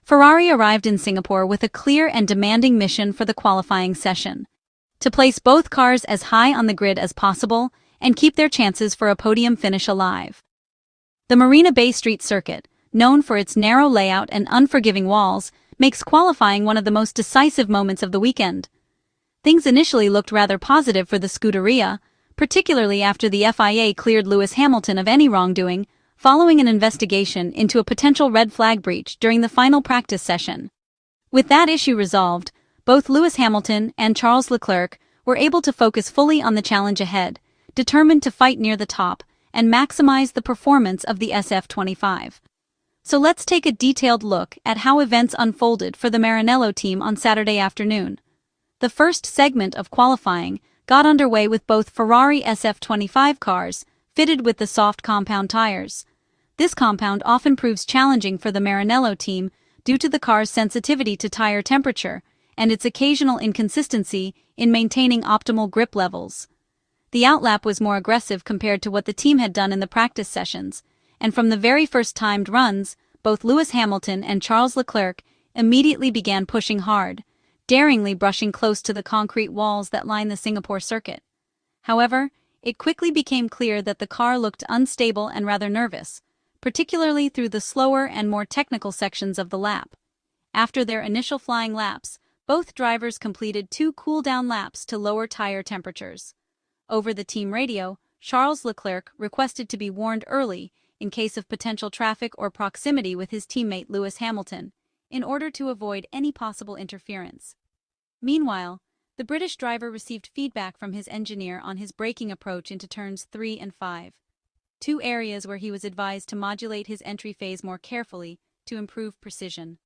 Ferrari arrived in Singapore with a clear and demanding mission for the qualifying session: to place both cars as high on the grid as possible and keep their chances for a podium finish alive. The Marina Bay Street Circuit, known for its narrow layout and unforgiving walls, makes qualifying one of the most decisive moments of the weekend. Things initially looked rather positive for the Scuderia, particularly after the FIA cleared Lewis Hamilton of any wrongdoing, following an investigation into a potential red flag breach during the final practice session. With that issue resolved, both Lewis Hamilton and Charles Leclerc were able to focus fully on the challenge ahead, determined to fight near the top and maximize the performance of the SF-25. So let's take a detailed look at how events unfolded for the Maranello team on Saturday afternoon. The first segment of qualifying got underway with both Ferrari SF-25 cars fitted with the soft compound tires. This compound often proves challenging for the Maranello team due to the car's sensitivity to tire temperature and its occasional inconsistency in maintaining optimal grip levels. The outlap was more aggressive compared to what the team had done in the practice sessions, and from the very first timed runs, both Lewis Hamilton and Charles Leclerc immediately began pushing hard, daringly brushing close to the concrete walls that line the Singapore circuit. However, it quickly became clear that the car looked unstable and rather nervous, particularly through the slower and more technical sections of the lap. After their initial flying laps, both drivers completed 2 cool-down laps to lower tire temperatures. Over the team radio, Charles Leclerc requested to be warned early in case of potential traffic or proximity with his teammate Lewis Hamilton, in order to avoid any possible interference. Meanwhile, the British driver received feedback from his engineer on his braking approach into turns 3 and 5, 2 areas where he was advised to modulate his entry phase more carefully to improve precision.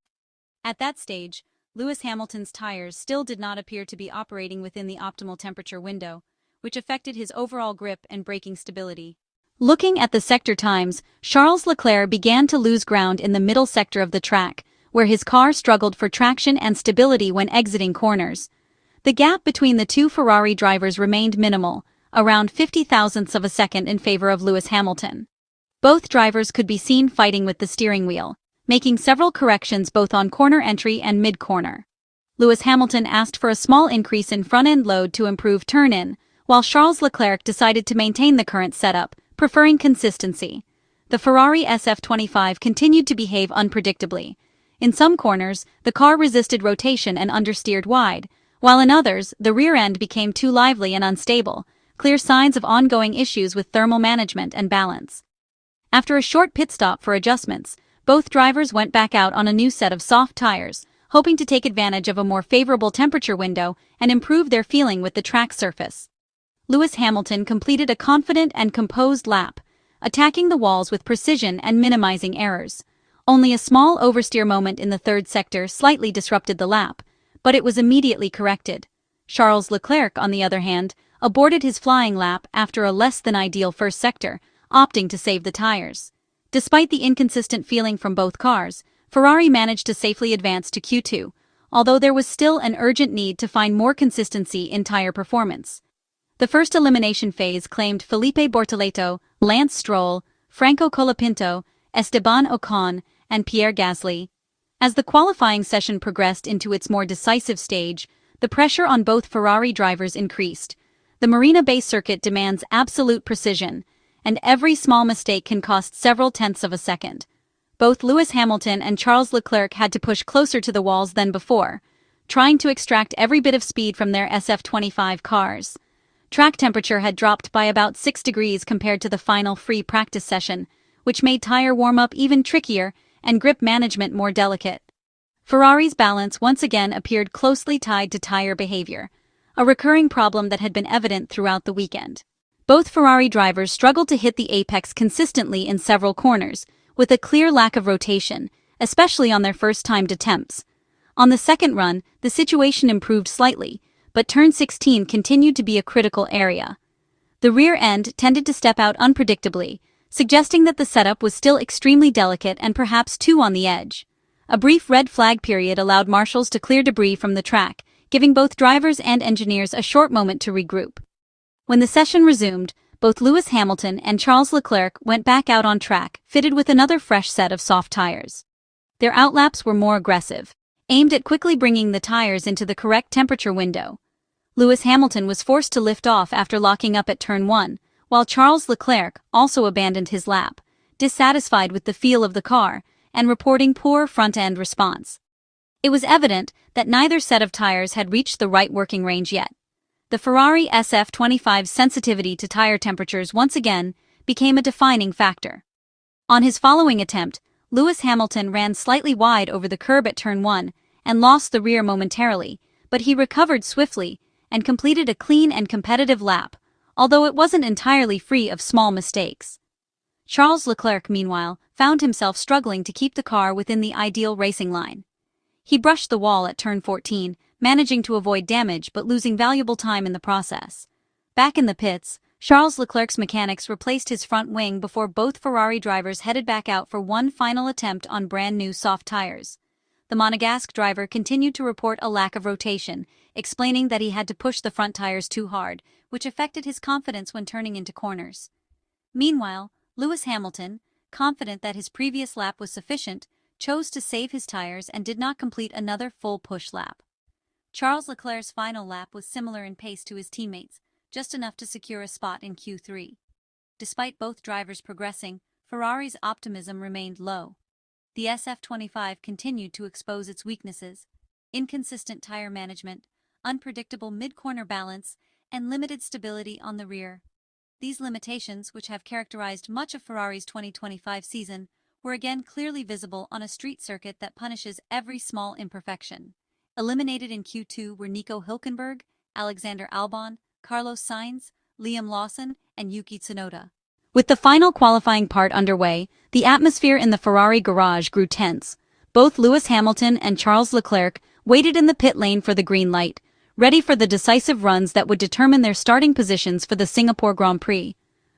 At that stage, Lewis Hamilton's tires still did not appear to be operating within the optimal temperature window, which affected his overall grip and braking stability. Looking at the sector times, Charles Leclerc began to lose ground in the middle sector of the track, where his car struggled for traction and stability when exiting corners. The gap between the 2 Ferrari drivers remained minimal, around 50 thousandths of a second in favor of Lewis Hamilton. Both drivers could be seen fighting with the steering wheel, making several corrections both on corner entry and mid-corner. Lewis Hamilton asked for a small increase in front-end load to improve turn-in, while Charles Leclerc decided to maintain the current setup, preferring consistency. The Ferrari SF-25 continued to behave unpredictably. In some corners, the car resisted rotation and understeered wide, while in others, the rear end became too lively and unstable, clear signs of ongoing issues with thermal management and balance. After a short pit stop for adjustments, both drivers went back out on a new set of soft tires, hoping to take advantage of a more favorable temperature window and improve their feeling with the track surface. Lewis Hamilton completed a confident and composed lap, attacking the walls with precision and minimizing errors. Only a small oversteer moment in the third sector slightly disrupted the lap, but it was immediately corrected. Charles Leclerc, on the other hand, aborted his flying lap after a less-than-ideal first sector, opting to save the tires. Despite the inconsistent feeling from both cars, Ferrari managed to safely advance to Q2, although there was still an urgent need to find more consistency in tire performance. The first elimination phase claimed Felipe Bortoleto, Lance Stroll, Franco Colapinto, Esteban Ocon, and Pierre Gasly. As the qualifying session progressed into its more decisive stage, the pressure on both Ferrari drivers increased. The Marina Bay Circuit demands absolute precision, and every small mistake can cost several tenths of a second. Both Lewis Hamilton and Charles Leclerc had to push closer to the walls than before, trying to extract every bit of speed from their SF-25 cars. Track temperature had dropped by about 6 degrees compared to the final free practice session, which made tire warm-up even trickier and grip management more delicate. Ferrari's balance once again appeared closely tied to tire behavior, a recurring problem that had been evident throughout the weekend. Both Ferrari drivers struggled to hit the apex consistently in several corners, with a clear lack of rotation, especially on their first-timed attempts. On the second run, the situation improved slightly, but turn 16 continued to be a critical area. The rear end tended to step out unpredictably, suggesting that the setup was still extremely delicate and perhaps too on the edge. A brief red flag period allowed marshals to clear debris from the track, giving both drivers and engineers a short moment to regroup. When the session resumed, both Lewis Hamilton and Charles Leclerc went back out on track, fitted with another fresh set of soft tires. Their outlaps were more aggressive, aimed at quickly bringing the tires into the correct temperature window. Lewis Hamilton was forced to lift off after locking up at turn 1, while Charles Leclerc also abandoned his lap, dissatisfied with the feel of the car and reporting poor front-end response. It was evident that neither set of tires had reached the right working range yet. The Ferrari SF-25's sensitivity to tire temperatures once again became a defining factor. On his following attempt, Lewis Hamilton ran slightly wide over the curb at turn 1 and lost the rear momentarily, but he recovered swiftly and completed a clean and competitive lap, although it wasn't entirely free of small mistakes. Charles Leclerc, meanwhile, found himself struggling to keep the car within the ideal racing line. He brushed the wall at turn 14, managing to avoid damage but losing valuable time in the process. Back in the pits, Charles Leclerc's mechanics replaced his front wing before both Ferrari drivers headed back out for one final attempt on brand-new soft tires. The Monegasque driver continued to report a lack of rotation, explaining that he had to push the front tires too hard, which affected his confidence when turning into corners. Meanwhile, Lewis Hamilton, confident that his previous lap was sufficient, chose to save his tires and did not complete another full push lap. Charles Leclerc's final lap was similar in pace to his teammates, just enough to secure a spot in Q3. Despite both drivers progressing, Ferrari's optimism remained low. The SF-25 continued to expose its weaknesses: inconsistent tire management, unpredictable mid-corner balance, and limited stability on the rear. These limitations, which have characterized much of Ferrari's 2025 season, were again clearly visible on a street circuit that punishes every small imperfection. Eliminated in Q2 were Nico Hülkenberg, Alexander Albon, Carlos Sainz, Liam Lawson, and Yuki Tsunoda. With the final qualifying part underway, the atmosphere in the Ferrari garage grew tense. Both Lewis Hamilton and Charles Leclerc waited in the pit lane for the green light, ready for the decisive runs that would determine their starting positions for the Singapore Grand Prix.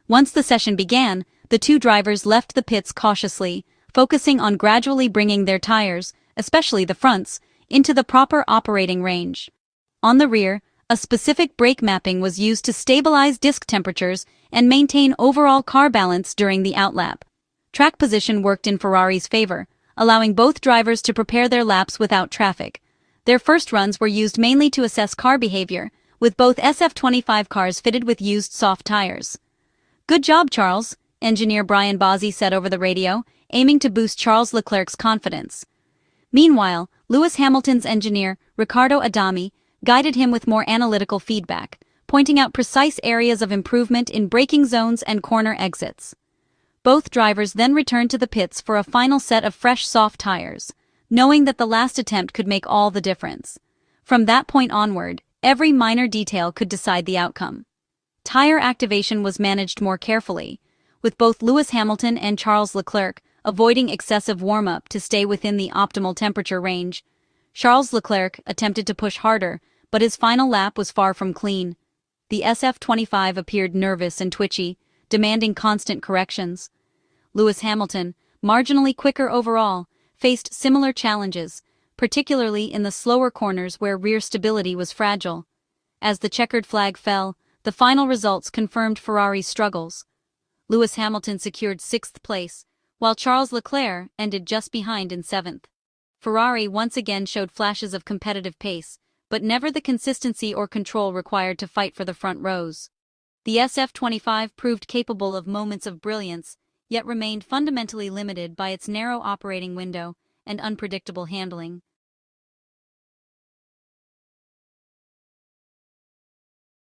Once the session began, the two drivers left the pits cautiously, focusing on gradually bringing their tires, especially the fronts, into the proper operating range. On the rear, a specific brake mapping was used to stabilize disc temperatures and maintain overall car balance during the outlap. Track position worked in Ferrari's favor, allowing both drivers to prepare their laps without traffic. Their first runs were used mainly to assess car behavior, with both SF-25 cars fitted with used soft tires. "Good job, Charles," engineer Brian Bozzi said over the radio, aiming to boost Charles Leclerc's confidence. Meanwhile, Lewis Hamilton's engineer, Riccardo Adami, guided him with more analytical feedback, pointing out precise areas of improvement in braking zones and corner exits. Both drivers then returned to the pits for a final set of fresh soft tires, knowing that the last attempt could make all the difference. From that point onward, every minor detail could decide the outcome. Tire activation was managed more carefully, with both Lewis Hamilton and Charles Leclerc avoiding excessive warm-up to stay within the optimal temperature range. Charles Leclerc attempted to push harder, but his final lap was far from clean. The SF-25 appeared nervous and twitchy, demanding constant corrections. Lewis Hamilton, marginally quicker overall, faced similar challenges, particularly in the slower corners where rear stability was fragile. As the checkered flag fell, the final results confirmed Ferrari's struggles. Lewis Hamilton secured 6th place, while Charles Leclerc ended just behind in 7th. Ferrari once again showed flashes of competitive pace, but never the consistency or control required to fight for the front rows. The SF-25 proved capable of moments of brilliance, yet remained fundamentally limited by its narrow operating window and unpredictable handling.